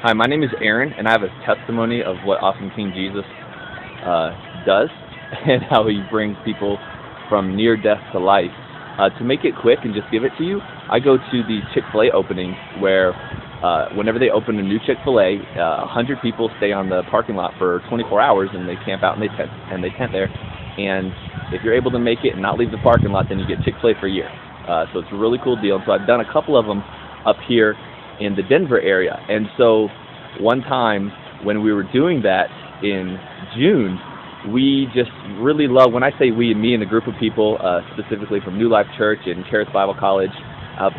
Hi, my name is Aaron, and I have a testimony of what Awesome King Jesus does and how he brings people from near death to life. To make it quick and just give it to you, I go to the Chick-fil-A openings where whenever they open a new Chick-fil-A, 100 people stay on the parking lot for 24 hours and they camp out and they tent there. And if you're able to make it and not leave the parking lot, then you get Chick-fil-A for a year. So it's a really cool deal. And so I've done a couple of them up here in the Denver area. And so one time when we were doing that in June, we just really love, when I say we, me and a group of people, specifically from New Life Church and Charis Bible College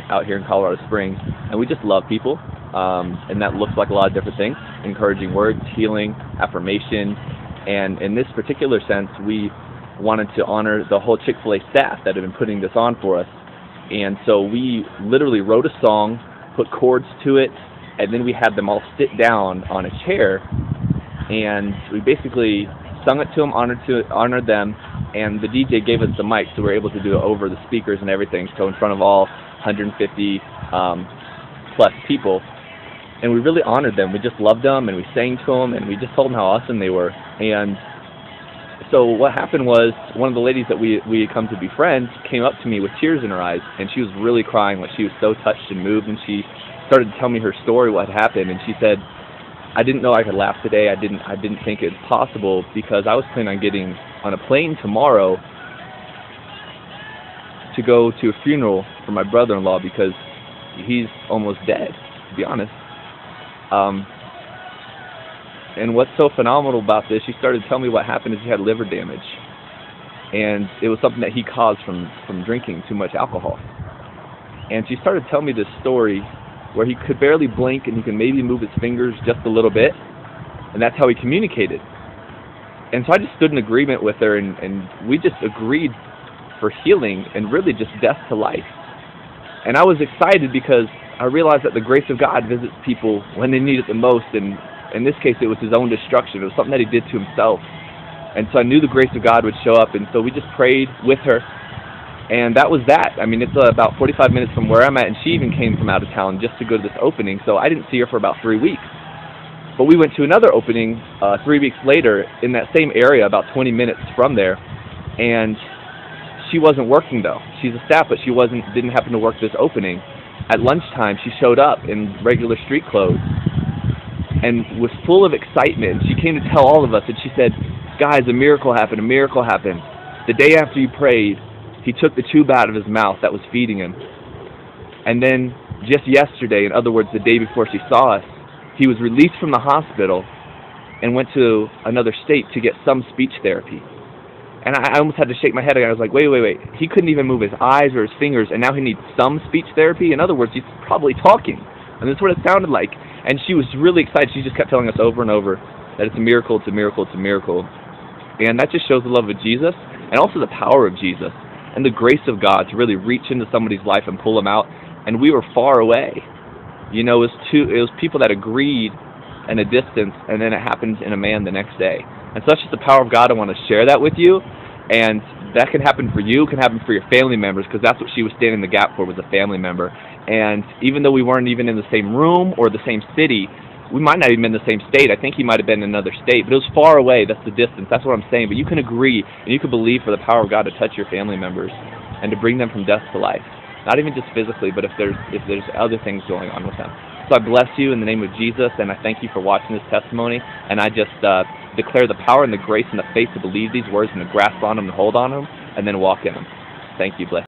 out here in Colorado Springs, and we just love people, and that looks like a lot of different things: encouraging words, healing, affirmation, and in this particular sense, we wanted to honor the whole Chick-fil-A staff that had been putting this on for us. And so we literally wrote a song, put chords to it, and then we had them all sit down on a chair, and we basically sung it to them, honored them, and the DJ gave us the mic, so we were able to do it over the speakers and everything, so in front of all 150 plus people, and we really honored them. We just loved them, and we sang to them, and we just told them how awesome they were. And so what happened was, one of the ladies that we had come to be friends came up to me with tears in her eyes, and she was really crying. Like, she was so touched and moved, and she started to tell me her story, what had happened, and she said, I didn't know I could laugh today. I didn't think it was possible, because I was planning on getting on a plane tomorrow to go to a funeral for my brother-in-law, because he's almost dead, to be honest. And what's so phenomenal about this, she started to tell me what happened is he had liver damage, and it was something that he caused from drinking too much alcohol. And she started to tell me this story where he could barely blink and he could maybe move his fingers just a little bit, and that's how he communicated. And so I just stood in agreement with her, and we just agreed for healing and really just death to life. And I was excited because I realized that the grace of God visits people when they need it the most, and in this case it was his own destruction. It was something that he did to himself. And so I knew the grace of God would show up, and so we just prayed with her. And that was that. I mean, it's about 45 minutes from where I'm at, and she even came from out of town just to go to this opening, so I didn't see her for about 3 weeks. But we went to another opening 3 weeks later in that same area, about 20 minutes from there, and she wasn't working though. She's a staff, but she didn't happen to work this opening. At lunchtime, she showed up in regular street clothes and was full of excitement. She came to tell all of us, and she said, guys, a miracle happened, a miracle happened. The day after you prayed, he took the tube out of his mouth that was feeding him. And then just yesterday, in other words, the day before she saw us, he was released from the hospital and went to another state to get some speech therapy. And I almost had to shake my head again. I was like, wait. He couldn't even move his eyes or his fingers, and now he needs some speech therapy? In other words, he's probably talking. And that's what it sounded like. And she was really excited. She just kept telling us over and over that it's a miracle, it's a miracle, it's a miracle. And that just shows the love of Jesus and also the power of Jesus and the grace of God to really reach into somebody's life and pull them out. And we were far away. You know, it was people that agreed in a distance, and then it happens in a man the next day. And so that's just the power of God. I want to share that with you. And that can happen for you, can happen for your family members, because that's what she was standing in the gap for, was a family member. And even though we weren't even in the same room or the same city, we might not even been in the same state. I think he might have been in another state, but it was far away. That's the distance. That's what I'm saying. But you can agree and you can believe for the power of God to touch your family members and to bring them from death to life. Not even just physically, but if there's other things going on with them. So I bless you in the name of Jesus, and I thank you for watching this testimony. And I just declare the power and the grace and the faith to believe these words and to grasp on them and hold on them and then walk in them. Thank you. Bless.